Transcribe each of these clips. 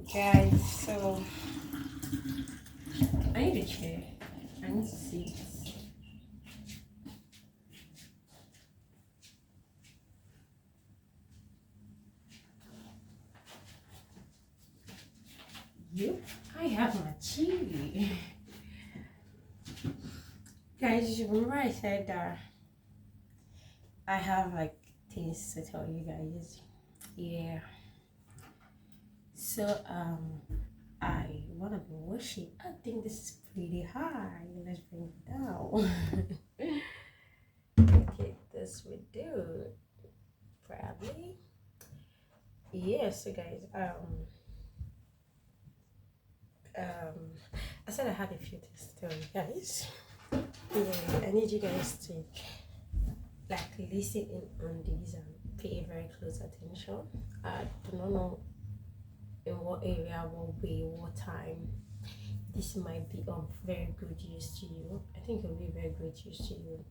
Guys, so I need a chair. I need to sit. Yep, I have my chili. Guys, you remember I said that I have like things to tell you guys. Yeah. So I wanna be washing. I think this is pretty high. Let's bring it down. Okay, this we do probably. Yeah, so guys, um I said I had a few things to tell you guys. Yeah, I need you guys to like listen in on these and pay very close attention. I do not know in what area, what way, what time this might be of very good use to you. I think it will be very good use to you.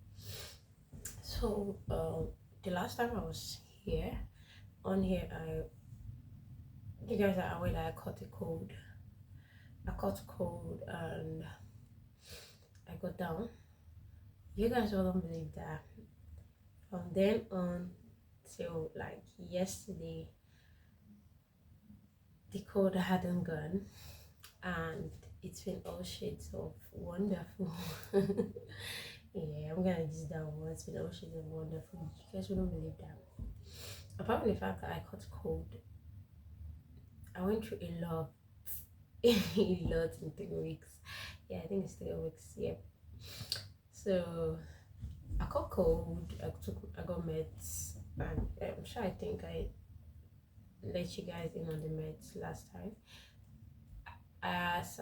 So the last time I was here on here, you guys are aware that I caught a cold. I caught cold and I got down. You guys wouldn't believe that. From then on till like yesterday, the cold hadn't gone, and it's been all shades of wonderful. Yeah, I'm gonna use that one. It's been all shades of wonderful. You guys wouldn't believe that. Apart from the fact that I caught cold, I went through a lot, a lot in 3 weeks. Yeah, I think it's 3 weeks. Yeah. So I caught cold. I got meds, and I'm sure I think I let you guys in on the meds last time. As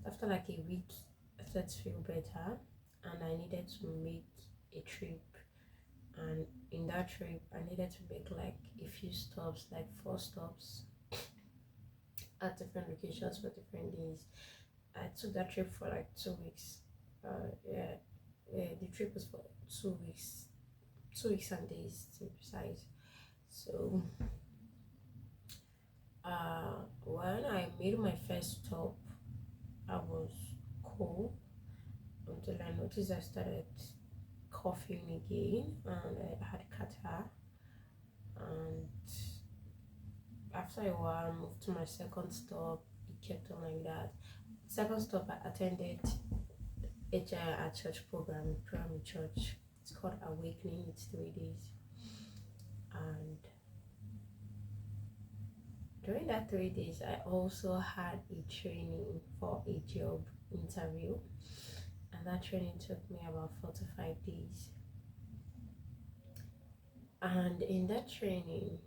after like a week, I started to feel better, and I needed to make a trip. And in that trip, I needed to make like a few stops, like 4 stops at different locations for different days. I took that trip for like 2 weeks. Yeah, the trip was for 2 weeks, 2 weeks and days to be precise. So, when I made my first stop, I was cool until I noticed I started coughing again and I had catarrh. And after a while, I moved to my second stop. It kept on like that. Second stop, I attended a at church program in primary church. It's called Awakening. It's 3 days, and during that 3 days, I also had a training for a job interview, and that training took me about 4 to 5 days. And in that training,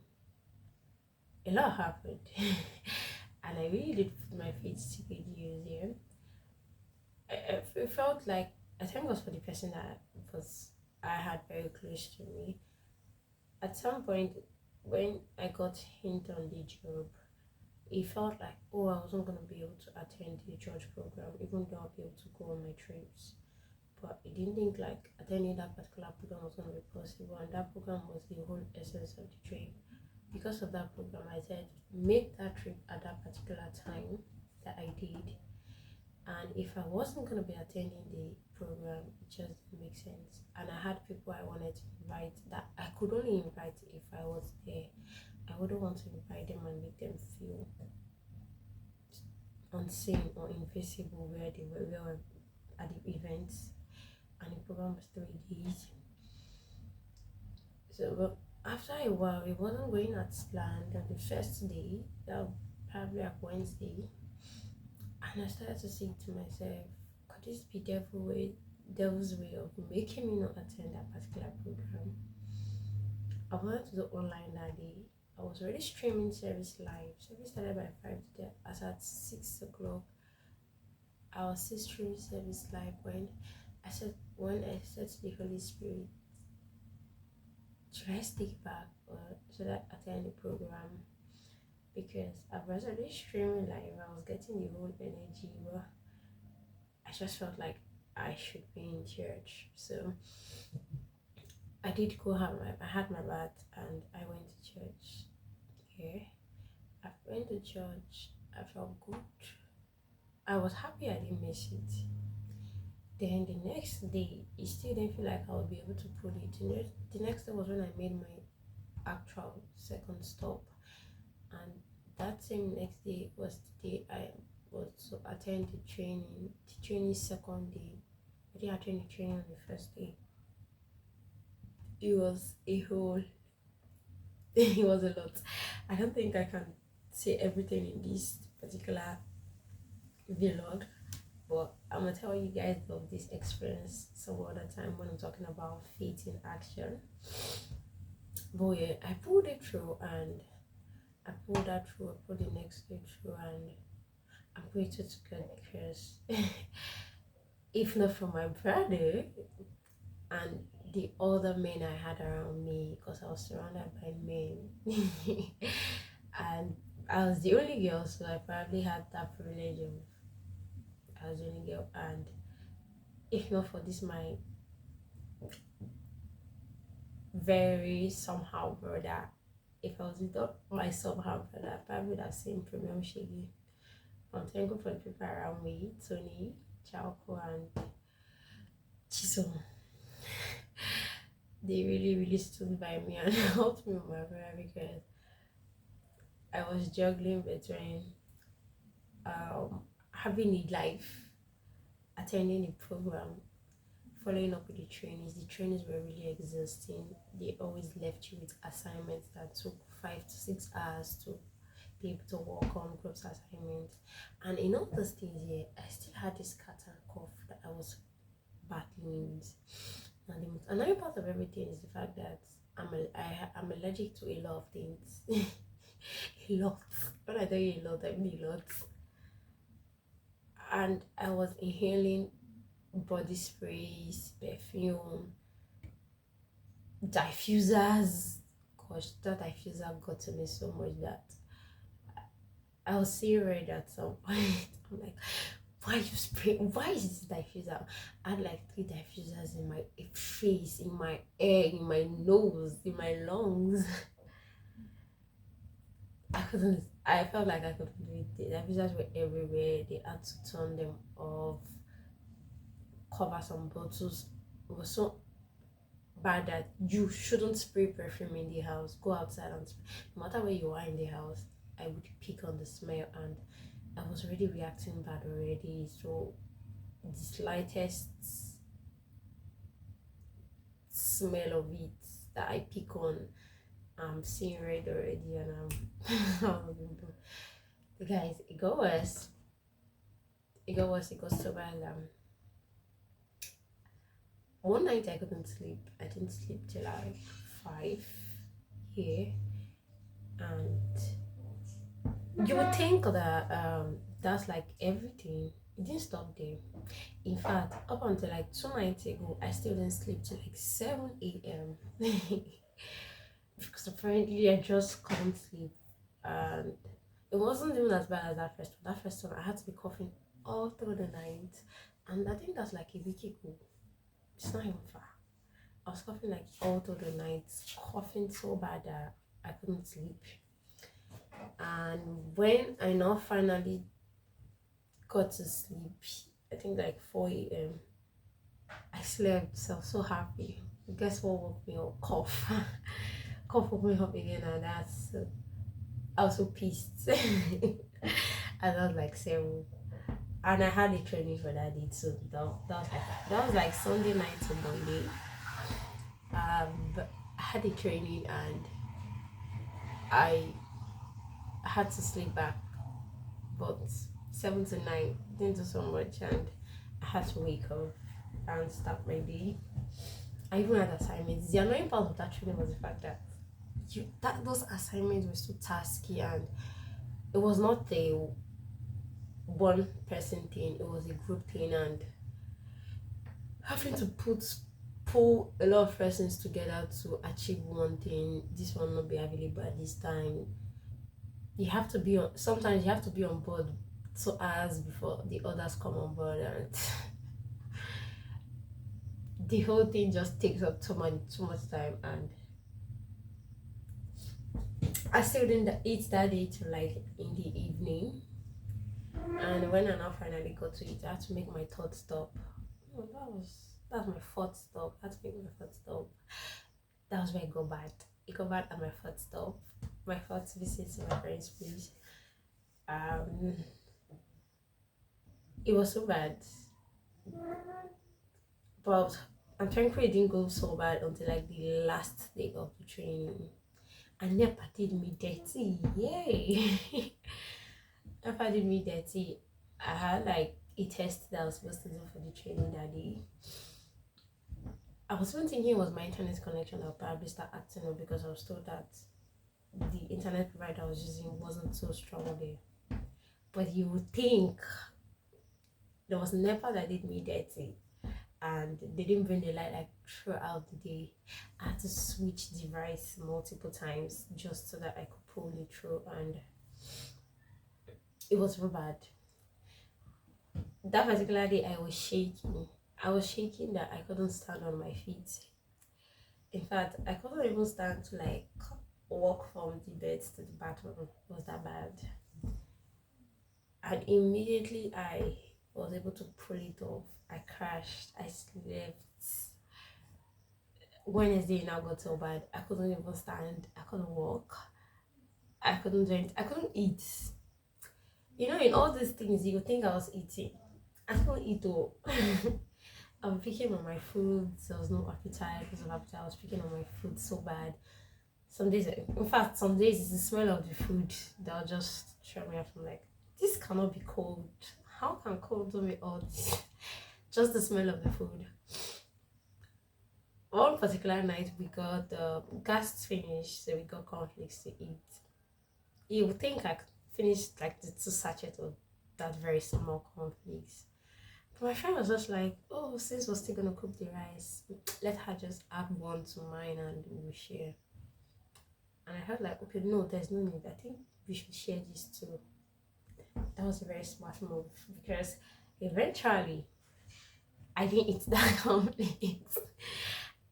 a lot happened, and I really did put my feet to good use. Yeah, it felt like I thank God for the person that was I had very close to me. At some point, when I got hint on the job, it felt like, oh, I wasn't going to be able to attend the church program, even though I'll be able to go on my trips. But I didn't think like attending that particular program was going to be possible, and that program was the whole essence of the trip. Because of that program, I said, make that trip at that particular time that I did. And if I wasn't going to be attending the program, it just didn't make sense. And I had people I wanted to invite that I could only invite if I was there. I wouldn't want to invite them and make them feel unseen or invisible where they were at the events. And the program was 3 days. So well, after a while, it wasn't going as planned. On the first day, that was probably like Wednesday, and I started to think to myself, could this be devil's way of making me not attend that particular program? I wanted to do online that day. I was already streaming service live. Service started by 5 today. As at 6 o'clock, I was still streaming service live when I said to the Holy Spirit, should I stick back or should I attend the program? Because I was already streaming live, I was getting the whole energy, but I just felt like I should be in church. So I did go I had my bath and I went to church. Yeah, I went to church I felt good. I was happy I didn't miss it. Then the next day, it still didn't feel like I would be able to pull it. The next day was when I made my actual second stop, and that same next day was the day I was to attend the training. The training second day, I didn't attend the training on the first day. It was a whole. It was a lot. I don't think I can say everything in this particular vlog, but I'm gonna tell you guys of this experience some other time when I'm talking about faith in action. But yeah, I pulled it through, and I pulled that through. I pulled the next day through, and I'm grateful to God because if not for my brother and the other men I had around me, because I was surrounded by men, and I was the only girl, so I probably had that privilege of I was the only girl, and if not for this, my very somehow brother, if I was without my somehow brother, I probably would have seen premium shaggy. I'm thankful for the people around me, Tony, Chalco, and Chisom. They really stood by me and helped me with my brother because I was juggling between having a life, attending the program, following up with the trainings. The trainings were really exhausting. They always left you with assignments that took 5 to 6 hours to be able to work on groups assignments. And in all those things here, I still had this cat and cough that I was battling with. And another part of everything is the fact that I'm allergic to a lot of things. A lot. When I tell you a lot, I mean a lot. And I was inhaling body sprays, perfume, diffusers. Gosh, that diffuser got to me so much that I was seeing red at some point. I'm like, why you spray? Why is this diffuser? I had like 3 diffusers in my face, in my air, in my nose, in my lungs. I felt like I couldn't do it. The diffusers were everywhere. They had to turn them off, cover some bottles. It was so bad that you shouldn't spray perfume in the house. Go outside and spray. No matter where you are in the house, I would pick on the smell, and I was already reacting bad already. So the slightest smell of it that I pick on, I'm seeing red already, and the guys, it got worse. It got so bad. One night I couldn't sleep. I didn't sleep till like 5 here, and you would think that that's like everything. It didn't stop there. In fact, up until like 2 nights ago, I still didn't sleep till like 7 a.m. because apparently I just couldn't sleep, and it wasn't even as bad as that first one. That first one I had to be coughing all through the night, and I think that's like a week ago. It's not even far. I was coughing like all through the night, coughing so bad that I couldn't sleep. And when I now finally got to sleep, I think like 4 a.m. I slept, so I was so happy. Guess what woke me up? Cough. Cough woke me up again, and I was so pissed. And I was like 7. And I had a training for that day too. That was like Sunday night to Monday. But I had a training, and I had to sleep back, but 7 to 9 didn't do so much, and I had to wake up and start my day. I even had assignments. The annoying part of that training was the fact that those assignments were so tasky, and it was not a one person thing, it was a group thing, and having to pull a lot of persons together to achieve one thing. This will not be available at this time. You have to be on, sometimes you have to be on board 2 hours before the others come on board, and the whole thing just takes up too much time. And I still didn't eat that day till like in the evening. And when I now finally got to it, I had to make my third stop. Oh, that's my fourth stop. I had to make my fourth stop. That was where it got bad. It got bad at my fourth stop. My fourth visit to my parents' place. Um, it was so bad, but I'm thankful it didn't go so bad until like the last day of the training. And NEPA did me dirty. Yay! NEPA did me dirty. I had like a test that I was supposed to do for the training that day. I was even thinking it was my internet connection that would probably start acting up because I was told that the internet provider I was using wasn't so strong there. But you would think there was NEPA that did me dirty, and they didn't bring the light like throughout the day. I had to switch device multiple times just so that I could pull it through, and it was real bad. That particular day I was shaking. I was shaking that I couldn't stand on my feet. In fact, I couldn't even stand to like walk from the bed to the bathroom. It was that bad. And immediately I was able to pull it off. I crashed. I slept. Wednesday now got so bad. I couldn't even stand. I couldn't walk. I couldn't drink. I couldn't eat. You know, in all these things, you think I was eating. I couldn't eat though. I was picking on my food. There was no appetite because of appetite. I was picking on my food so bad. Some days, in fact, some days it's the smell of the food that'll just throw me off. I'm like, this cannot be cold. How can cold do me all this? Just the smell of the food. One particular night we got the gas finished, so we got cornflakes to eat. You would think I could finish like the 2 sachets of that very small cornflakes. But my friend was just like, oh, since we're still gonna cook the rice, let her just add one to mine and we'll share. And I heard like, okay, no, there's no need. I think we should share this too. That was a very smart move because eventually I didn't eat that cornflakes.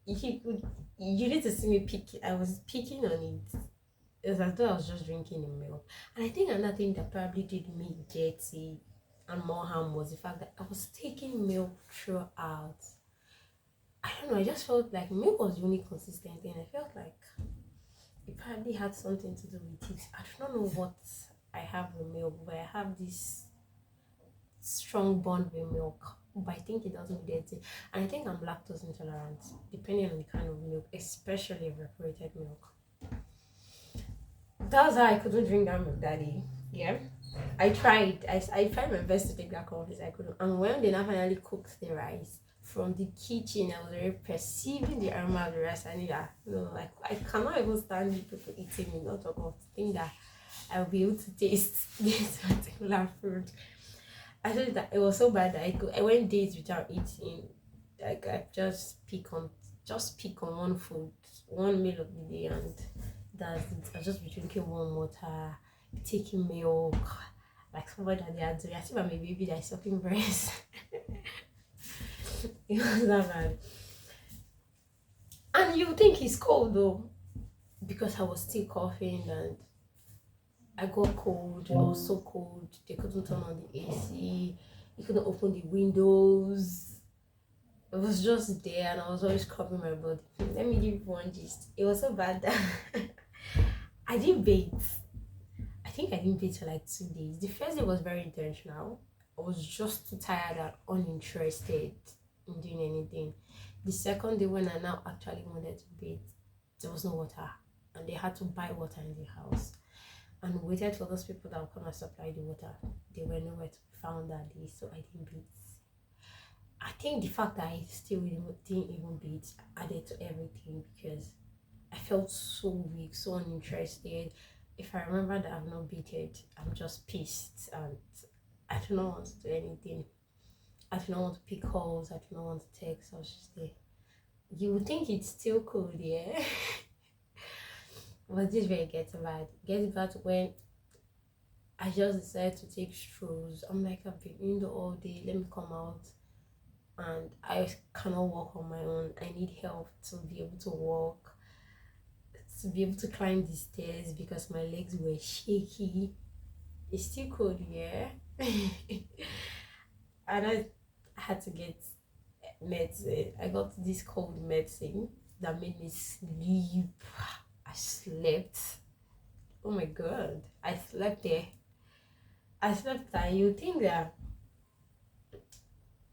You need to see me pick. I was picking on it. It was as though I was just drinking the milk. And I think another thing that probably did me dirty and more harm was the fact that I was taking milk throughout. I don't know, I just felt like milk was the only consistent thing. I felt like it probably had something to do with it. I do not know what I have with milk, but I have this strong bond with milk. But I think it doesn't dirty. And I think I'm lactose intolerant, depending on the kind of milk, especially evaporated milk. That's how I couldn't drink that milk daddy. Yeah. I tried. I tried my best to take that coffee. I couldn't. And when they now finally cooked the rice from the kitchen, I was already perceiving the aroma of the rice. I knew that no, like I cannot even stand people eating me, not talk of think that I'll be able to taste this particular food. I thought that it was so bad that I went days without eating. Like I just pick on one food, one meal of the day, and that's it. I'll just be drinking warm water, taking milk, like somebody that they are doing. I think I'm a baby that is sucking breast. It was that bad. And you think it's cold though, because I was still coughing and I got cold. It was so cold. They couldn't turn on the AC. You couldn't open the windows. It was just there, and I was always covering my body. Let me give you one gist. It was so bad that I didn't bathe. I think I didn't bathe for like 2 days. The first day was very intentional. I was just too tired and uninterested in doing anything. The second day, when I now actually wanted to bathe, there was no water, and they had to buy water in the house. And waited for those people that would come and supply the water. They were nowhere to be found that day, so I didn't bathe. I think the fact that I still didn't even bathe added to everything because I felt so weak, so uninterested. If I remember that I've not bathed, I'm just pissed and I do not want to do anything. I do not want to pick calls, I do not want to text. I was just there. You would think it's still cold, yeah? But this way gets bad. Gets bad when I just decided to take strolls. I'm like, I've been indoor all day, let me come out. And I cannot walk on my own. I need help to be able to walk, to be able to climb the stairs because my legs were shaky. It's still cold, yeah. And I had to get medicine. I got this cold medicine that made me sleep. I slept. Oh my god. I slept there. I slept there. You think that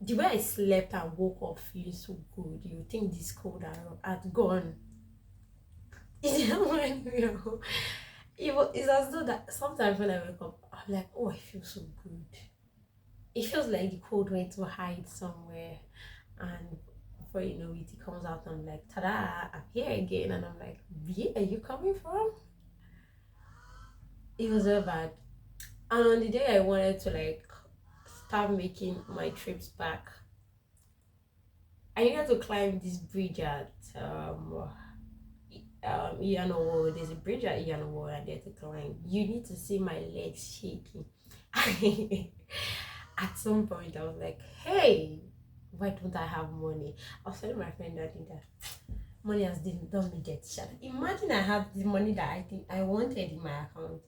the way I slept and woke up feeling so good, you think this cold had gone. It's as though that sometimes when I wake up, I'm like, oh, I feel so good. It feels like the cold went to hide somewhere, and before you know it, it comes out. And I'm like, ta-da! I'm here again, and I'm like, where are you coming from? It was so bad. And on the day I wanted to like start making my trips back, I needed to climb this bridge at Iyanowo. There's a bridge at Iyanowo and there to climb. You need to see my legs shaking. At some point, I was like, hey, why don't I have money? I was telling my friend that money has done me get shut. Imagine I have the money that I think I wanted in my account.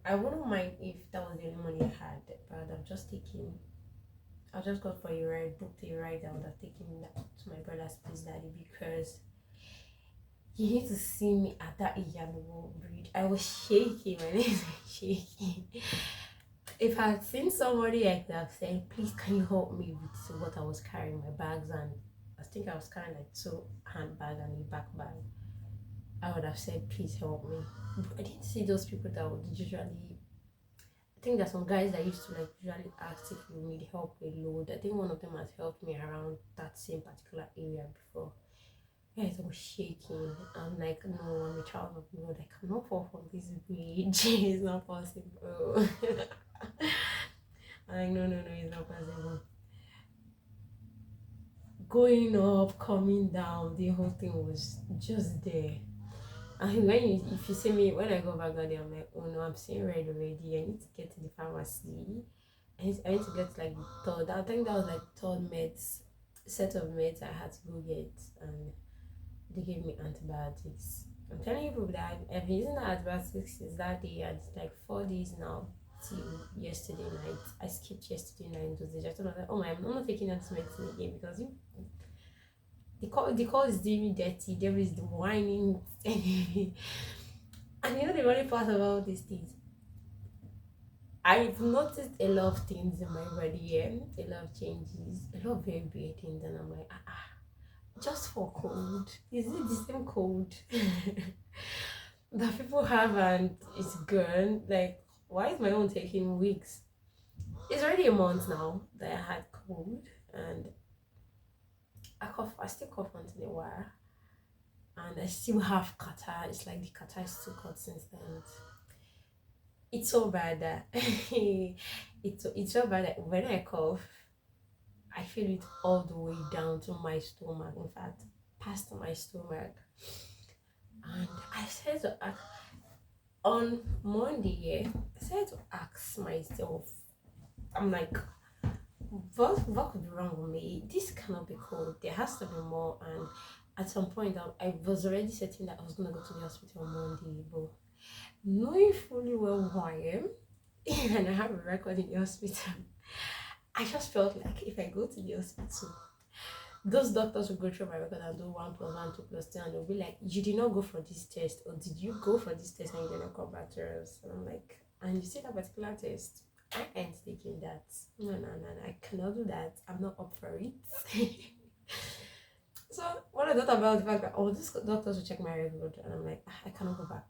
I wouldn't mind if that was the only money I had, but I'm just taking. I just got for a ride, booked a ride. I would have taken that to my brother's place, daddy, because you need to see me at that Iyanowo bridge. I was shaking, my legs were shaking. If I had seen somebody, I could have said, please, can you help me with what I was carrying, my bags, and I think I was carrying like 2 handbags and a backpack. I would have said, please help me. I didn't see those people that would usually. I think there's some guys that used to like usually ask if you need help with load. I think one of them has helped me around that same particular area before. Guys, I was shaking. I'm like, no, I'm a child of God. I cannot fall from this bridge. It's not possible. I'm like, no, it's not possible. Going up, coming down, the whole thing was just there. And if you see me when I go back there, I'm like, oh no, I'm seeing red already. I need to get to the pharmacy. I need to get like the third. I think that was like third meds set of meds I had to go get, and they gave me antibiotics. I'm telling you people that I've been using the antibiotics since that day, and it's like 4 days now till yesterday night. I skipped yesterday night dosage. I told myself, oh my, I'm not taking that medicine again because you the call is doing me dirty. There is the whining. And you know the funny part about these things, I've noticed a lot of things in my body here, a lot of changes, a lot of very big things, and I'm like, just for cold. Is it the same cold that people have and it's gone? Like, why is my own taking weeks? It's already a month now that I had cold, and I cough. I still cough once in a while, and I still have catarrh. It's like the catarrh is still cut since then. It's so bad that it's so bad that when I cough, I feel it all the way down to my stomach. In fact, past my stomach. And I said to ask on Monday, yeah, I said to ask myself, I'm like, what could be wrong with me? This cannot be cold. There has to be more. And at some point, I was already certain that I was gonna go to the hospital on Monday, but knowing fully well who I am, and I have a record in the hospital, I just felt like if I go to the hospital, those doctors will go through my record and do 1+1, 2+2, and they'll be like, you did not go for this test, or did you go for this test and you didn't come back to us? And I'm like, and you see that particular test, I ain't taking that. No, I cannot do that. I'm not up for it. So when I thought about the fact that these doctors will check my record, and I'm like, I cannot go back.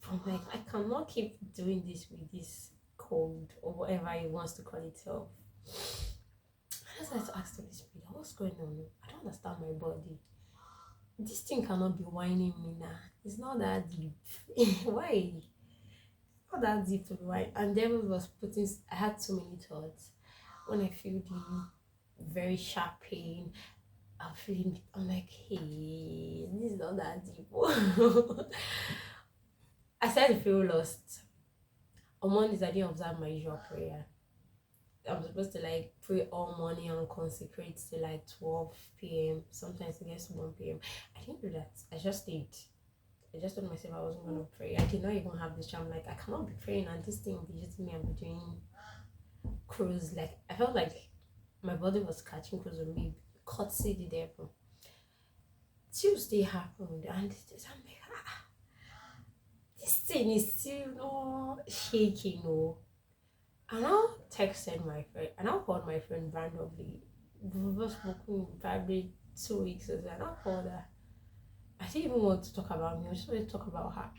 I'm like, I cannot keep doing this with this cold or whatever it wants to call itself. I just had to ask the Holy Spirit, what's going on? I don't understand my body. This thing cannot be whining me now. It's not that deep. Why? It's not that deep to be whine. And devil was putting. I had so many thoughts. When I feel the very sharp pain, I'm like, hey, this is not that deep. I started to feel lost. On Mondays, I didn't observe my usual prayer. I'm supposed to like pray all morning and consecrate to like 12 p.m. Sometimes it gets 1 p.m. I didn't do that. I just stayed. I just told myself I wasn't gonna pray. I did not even have this charm. Like I cannot be praying and this thing will be using me and be doing cruise. Like I felt like my body was catching cruise on me. Courtesy the devil. Tuesday happened and I'm like, this thing is still not shaking, no. And I texted my friend and I called my friend randomly. We were spoken probably 2 weeks ago and I called her. I didn't even want to talk about me, I just wanted to talk about her.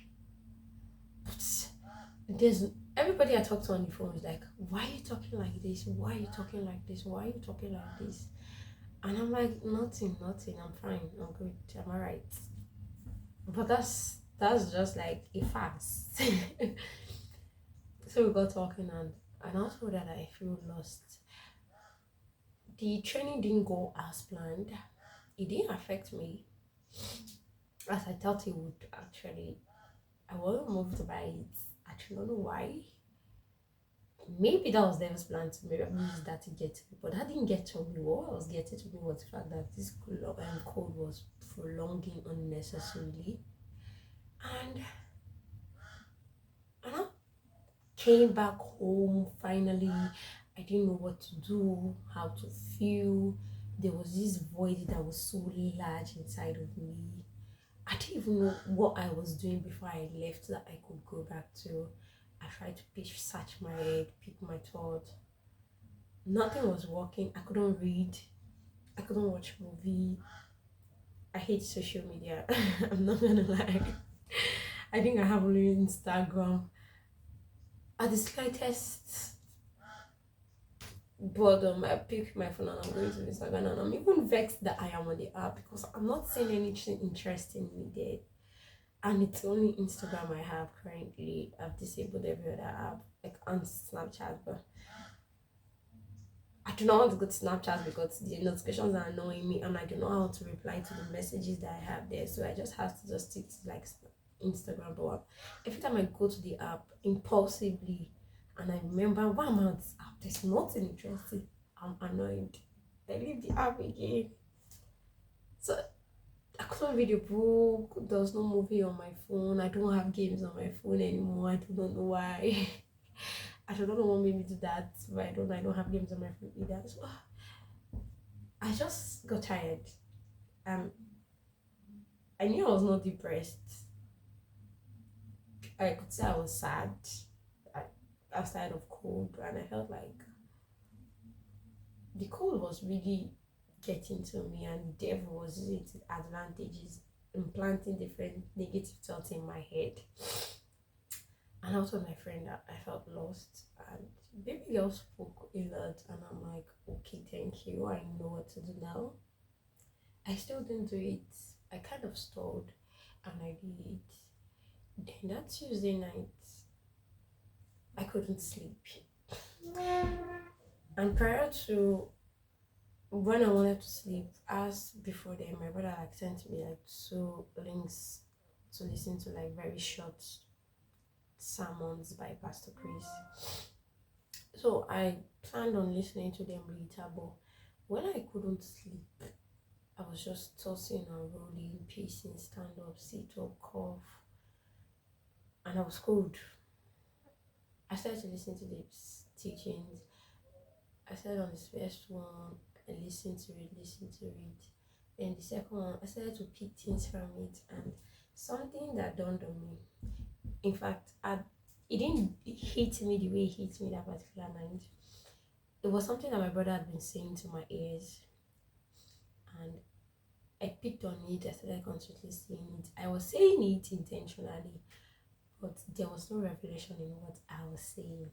But there's everybody I talked to on the phone was like, why are you talking like this? Why are you talking like this? Why are you talking like this? And I'm like, nothing, I'm fine, I'm good, I'm alright. But that's just like a fast. So we got talking and I told her that I feel lost. The training didn't go as planned. It didn't affect me as I thought it would actually. I wasn't moved by it. I don't know why. Maybe that was Devil's plan to maybe use that to get to me, but that didn't get to me. What I was getting to me was the fact that this cold was prolonging unnecessarily, and I came back home finally. I didn't know what to do, how to feel. There was this void that was so large inside of me. I didn't even know what I was doing before I left that I could go back to. I tried to search my head, pick my thoughts. Nothing was working. I couldn't read. I couldn't watch movie. I hate social media. I'm not gonna lie. I think I have only Instagram. At the slightest boredom, I pick my phone and I'm going to Instagram and I'm even vexed that I am on the app because I'm not seeing anything interesting in me there. And it's only Instagram I have currently. I've disabled every other app, like on Snapchat, but I do not want to go to Snapchat because the notifications are annoying me and I do not know how to reply to the messages that I have there. So I just have to just stick to like Instagram. But every time I go to the app impulsively and I remember why am I on this app? There's nothing interesting. I'm annoyed. I leave the app again. So I couldn't read a book. There was no movie on my phone. I don't have games on my phone anymore. I do not know why. I don't know what made me do that, but I don't have games on my phone either. So I just got tired. I knew I was not depressed. I could say I was sad. I was tired of cold, and I felt like the cold was really getting to me, and the devil was using its advantages, implanting different negative thoughts in my head. And I told my friend that I felt lost, and baby girl spoke a lot, and I'm like, okay, thank you. I know what to do now. I still didn't do it. I kind of stalled, and I did it. Then that Tuesday night, I couldn't sleep. And prior to when I wanted to sleep, as before then, my brother like sent me like 2 links to listen to like very short sermons by Pastor Chris. So I planned on listening to them later, but when I couldn't sleep, I was just tossing and rolling, pacing, stand up, sit up, cough, and I was cold. I started to listen to the teachings. I started on this first one, I listened to it. Then the second one, I started to pick things from it, and something that dawned on me. In fact, it didn't hit me the way it hit me that particular night. It was something that my brother had been saying to my ears, and I picked on it. I started constantly saying it. I was saying it intentionally, but there was no revelation in what I was saying.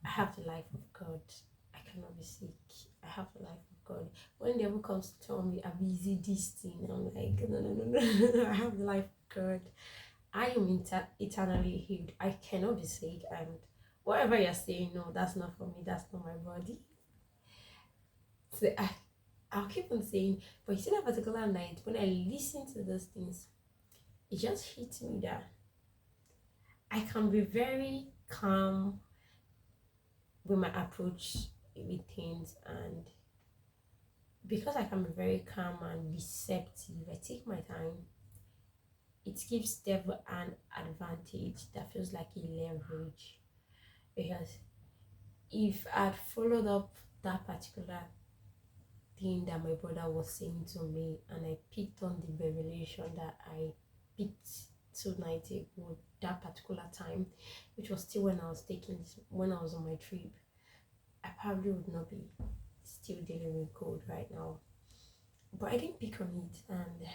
I have the life of God. I cannot be sick. I have the life of God. When the devil comes to tell me I'm busy this thing, I'm like, no. I have the life of God. I am eternally healed. I cannot be sick, and whatever you're saying, no, that's not for me. That's not my body. So I'll keep on saying, but you see that particular night when I listened to those things, it just hit me that I can be very calm with my approach with things, and because I can be very calm and receptive, I take my time. it gives devil an advantage that feels like a leverage. Because if I'd followed up that particular thing that my brother was saying to me, and I picked on the revelation that I picked 2 nights ago, that particular time, which was still when I was when I was on my trip, I probably would not be still dealing with cold right now. But I didn't pick on it, and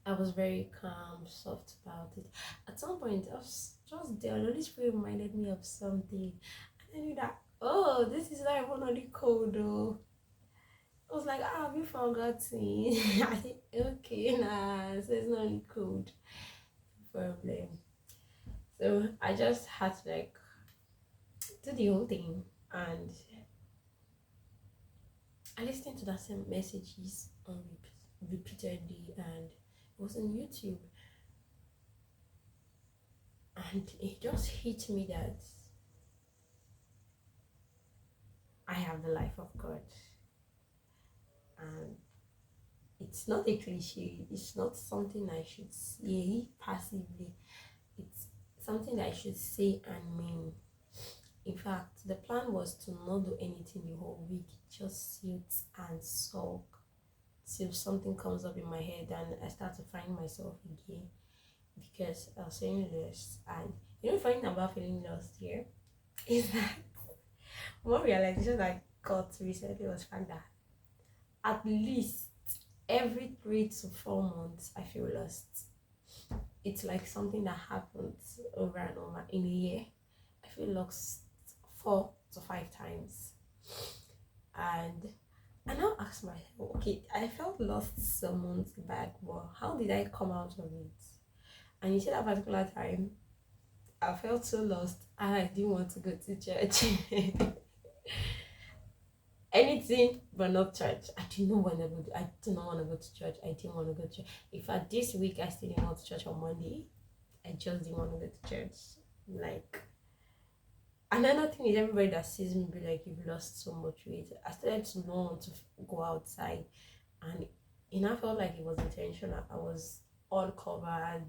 I was very calm, soft about it. At some point, I was just there. The Holy Spirit reminded me of something, and I knew that, oh, this is not even only cold though. I was like, have you forgotten? I said, okay, nah, so it's not only cold. Problem. So I just had to like do the whole thing, and I listened to that same messages on repeatedly, and it was on YouTube, and it just hit me that I have the life of God, and it's not a cliche. It's not something I should say passively. It's something that I should say and mean. In fact, the plan was to not do anything the whole week, just sit and sulk till something comes up in my head and I start to find myself again, because I was feeling lost. And funny thing about feeling lost here is that one realization I got recently was the fact that at least every 3 to 4 months I feel lost. It's like something that happens over and over in a year. I feel lost 4 to 5 times. And I now ask myself, okay, I felt lost some months back, but how did I come out of it? And you see that particular time, I felt so lost and I didn't want to go to church. Anything but not church. I did not want to go. I did not want to go to church. I didn't want to go to church. In fact, this week I still didn't want to church on Monday. I just didn't want to go to church. Like, another thing is, everybody that sees me be like, you've lost so much weight. I started to not want to go outside, and I felt like it was intentional. I was all covered,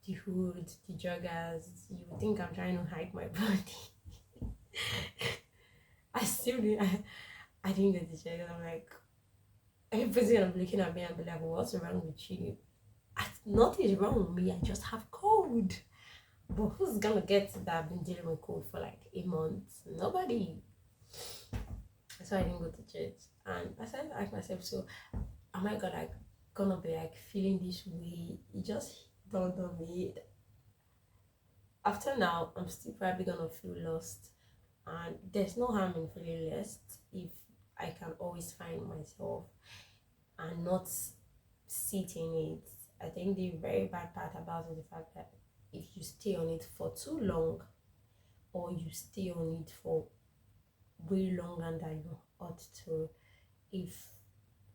the hood, the joggers. You would think I'm trying to hide my body. I still didn't. I didn't get the check. I'm like, everybody's gonna be looking at me and be like, what's wrong with you? Nothing is wrong with me. I just have cold. But who's gonna get that? I've been dealing with cold for like 8 months? Nobody. So I didn't go to church, and I started to ask myself, so am I gonna be like feeling this way? It just dawned on me. After now, I'm still probably gonna feel lost, and there's no harm in feeling lost if I can always find myself and not sit in it. I think the very bad part about it is the fact that if you stay on it for too long, or you stay on it for way longer than you ought to, if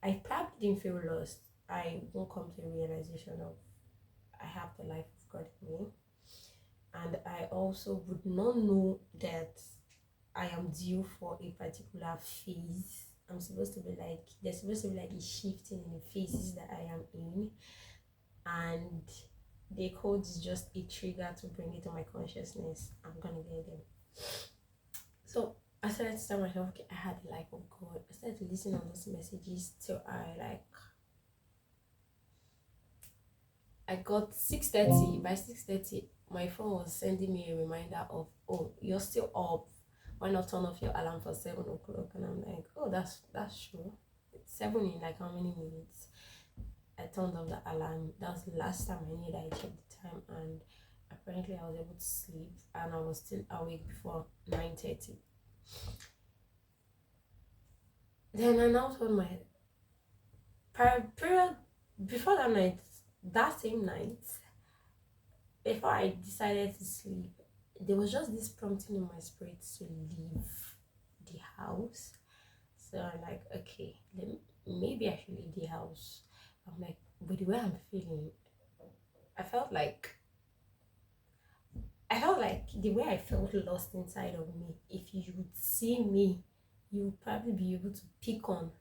I probably didn't feel lost, I won't come to a realization of I have the life of God in me, and I also would not know that I am due for a particular phase. I'm supposed to be like, there's supposed to be like a shifting in the phases that I am in, and the code is just a trigger to bring it to my consciousness. I'm gonna get them. So I started to tell myself, okay, I had the life of God. I started to listen on those messages till I got 6:30. By 6:30, my phone was sending me a reminder of, oh, you're still up. Why not turn off your alarm for 7 o'clock? And I'm like, oh, that's true. It's 7 in like how many minutes? I turned off the alarm. That was the last time I knew that I checked the time, and apparently I was able to sleep, and I was still awake before 9:30. Then I now told my period before that same night, before I decided to sleep, there was just this prompting in my spirit to leave the house. So I'm like, okay, then maybe I should leave the house. I'm like, but the way I'm feeling, I felt like the way I felt lost inside of me. If you would see me, you would probably be able to pick on,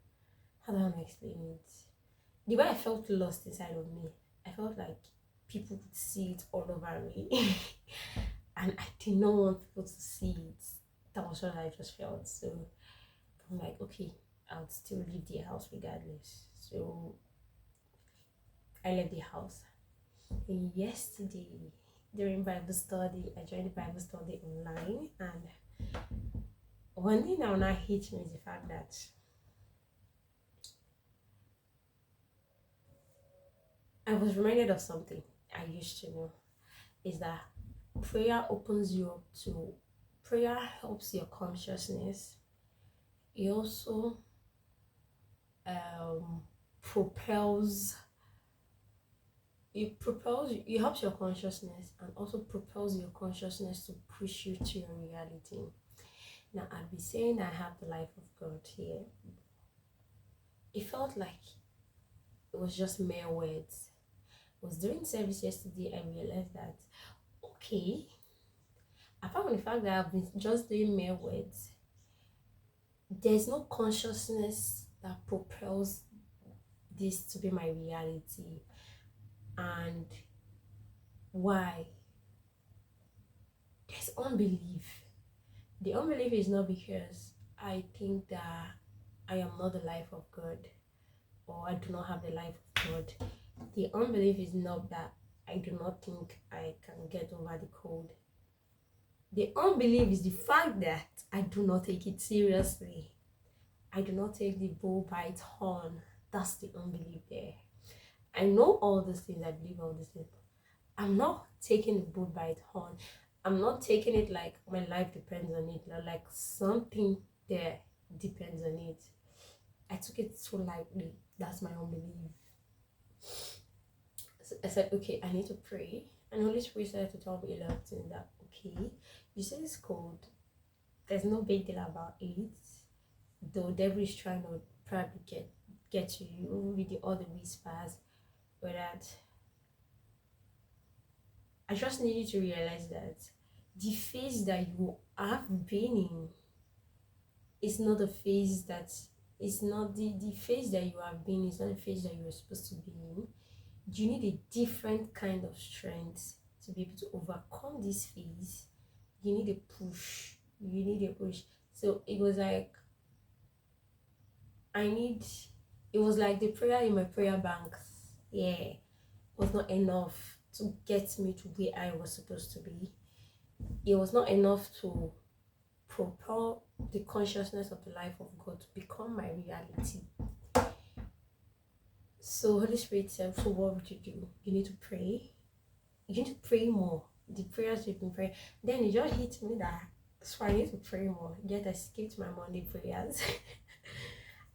how do I explain it? The way I felt lost inside of me, I felt like people could see it all over me. And I did not want people to see it. That was what I just felt. So I'm like, okay, I'll still leave the house regardless. So I left the house. And yesterday, during Bible study, I joined the Bible study online. And one thing that will not hit me is the fact that I was reminded of something I used to know, is that prayer opens you up to, prayer helps your consciousness. It also um, propels, it helps your consciousness and also propels your consciousness to push you to your reality. Now, I'd be saying I have the life of God here. It felt like it was just mere words. I was doing service yesterday and realized that, okay, apart from the fact that I've been just doing mere words, there's no consciousness that propels this to be my reality. And why? There's unbelief. The unbelief is not because I think that I am not the life of God or I do not have the life of God. The unbelief is not that I do not think I can get over the cold. The unbelief is the fact that I do not take it seriously. I do not take the bull by its horn. That's the unbelief there. I know all these things, I believe all these things. I'm not taking the bull by its horn. I'm not taking it like my life depends on it, like something there depends on it. I took it so lightly. That's my unbelief. So I said, okay, I need to pray. And Holy Spirit started to tell me a lot of things that, okay, you say it's cold. There's no big deal about it. Though devil is trying to probably get to you with all the whispers, but that I just need you to realize that the phase that you have been in is not the phase that is not the phase that you have been, is not the phase that you were supposed to be in. You need a different kind of strength to be able to overcome this phase. You need a push. You need a push. So it was like it was like the prayer in my prayer bank, yeah, was not enough to get me to where I was supposed to be. It was not enough to propel the consciousness of the life of God to become my reality. So Holy Spirit said, so what would you do? You need to pray. You need to pray more. The prayers you've been praying. Then it just hit me that, so I need to pray more. Yet I skipped my Monday prayers.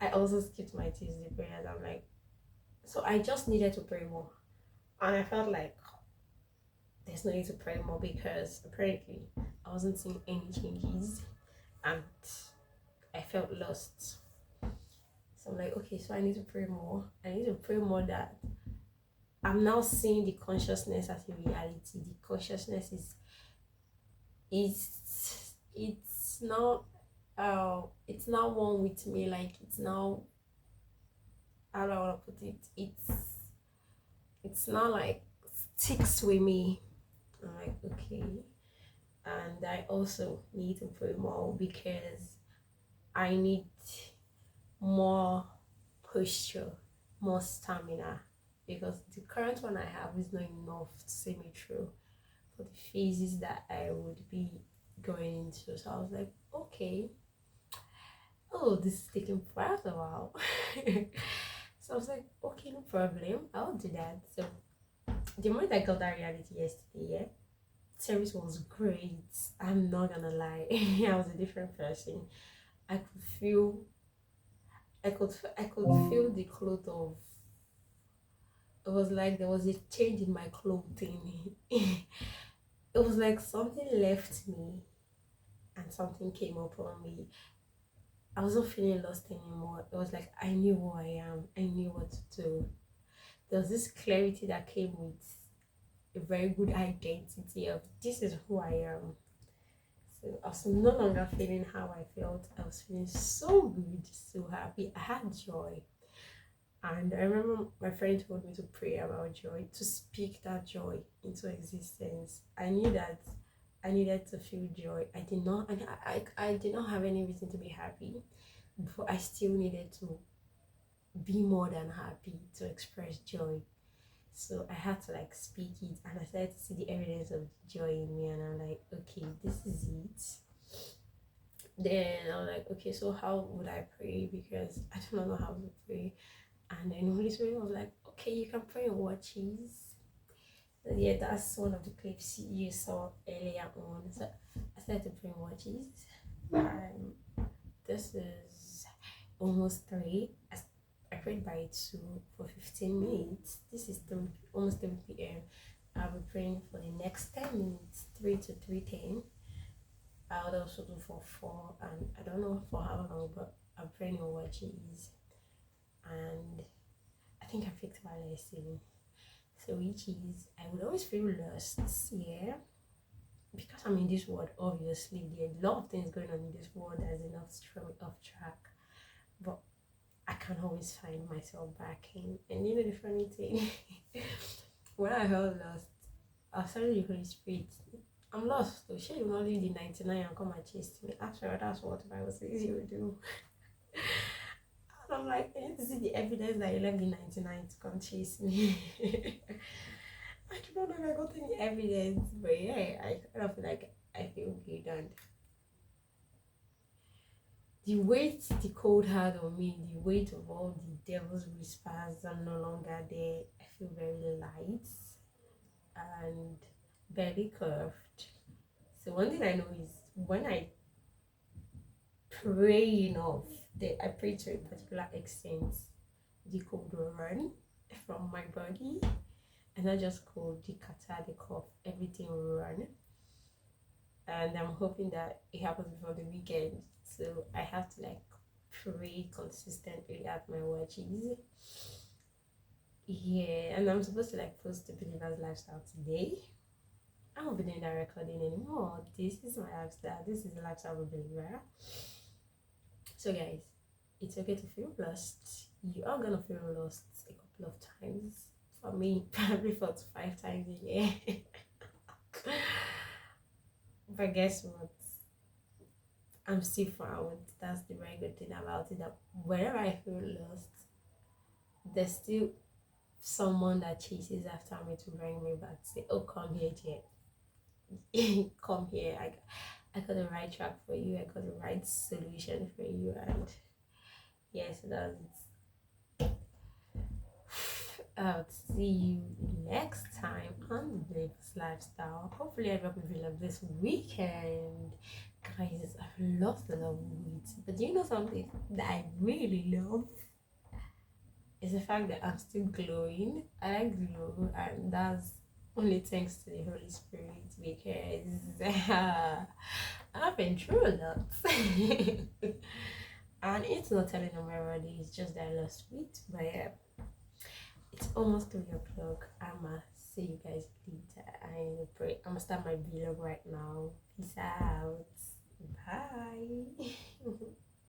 I also skipped my Tuesday prayers. I'm like, so I just needed to pray more. And I felt like there's no need to pray more because apparently I wasn't seeing any changes and I felt lost. So I'm like, okay, so I need to pray more. I need to pray more that I'm now seeing the consciousness as a reality. The consciousness it's not one with me, like it's now, how do I want to put it? It's not like sticks with me. I'm like, okay. And I also need to pray more because I need more posture, more stamina, because the current one I have is not enough to see me through for the phases that I would be going into. So I was like, okay, oh, this is taking quite a while. So I was like, okay, no problem, I'll do that. So the moment I got that reality yesterday, yeah, service was great. I'm not gonna lie. I was a different person. I could feel the cloth of, it was like there was a change in my clothing. It was like something left me and something came upon me. I wasn't feeling lost anymore. It was like I knew who I am. I knew what to do. There was this clarity that came with a very good identity of this is who I am. So I was no longer feeling how I felt. I was feeling so good, so happy. I had joy. And I remember my friend told me to pray about joy, to speak that joy into existence. I knew that I needed to feel joy. I did not, and I did not have any reason to be happy, but I still needed to be more than happy, to express joy. So I had to like speak it, and I started to see the evidence of joy in me, and I'm like, okay, this is it. Then I was like, okay, so how would I pray? Because I do not know how to pray. And then Holy Spirit was like, okay, you can pray in watches. So yeah, that's one of the clips you saw earlier on. So I started to pray in watches. This is almost 3. I prayed by 2 for 15 minutes. This is 3, almost 3 p.m. I'll be praying for the next 10 minutes, 3 to 3:10. I would also do for 4, and I don't know for how long, but I'm praying in watches. And I think I picked my lesson. So which is, I would always feel lost, yeah, because I'm in this world. Obviously there are a lot of things going on in this world that's enough to throw me off track, but I can always find myself back in. And you know the funny thing, when I felt lost, I was telling the Holy Spirit, I'm lost, so she will not leave the 99 and come and chase me. After all, that's what the Bible says you will do. And I'm like, I need to see the evidence that you left the 99 to come chase me. I don't know if I got any evidence, but yeah, I kind of feel like I feel good. And the weight the cold had on me, the weight of all the devil's whispers are no longer there. I feel very light and very curved. So one thing I know is when I pray enough, that I pray to a particular extent, the cold will run from my body, and not just cold, the catarrh, the cough, everything will run. And I'm hoping that it happens before the weekend. So I have to like pray consistently at my watches. Yeah, and I'm supposed to like post the believer's lifestyle today. I won't be doing that recording anymore. This is my lifestyle. This is the lifestyle of a believer. So guys, it's okay to feel lost. You are gonna feel lost a couple of times. For me, probably 4 to 5 times a year. But guess what? I'm still found. That's the very good thing about it. That whenever I feel lost, there's still someone that chases after me to bring me back. Say, oh, come here, Jen. Come here. I got the right track for you. I got the right solution for you. And yes, that's it. I'll see you next time on Blake's Lifestyle. Hopefully, I drop a video this weekend. Guys, I've lost a lot of weight, but you know something that I really love is the fact that I'm still glowing. I like glow, and that's only thanks to the Holy Spirit, because I've been through a lot. And it's not telling on my body, it's just that I lost weight. But yeah, it's almost 3 o'clock. I'ma see you guys later. I pray. I'm gonna start my vlog right now. Peace out. Bye.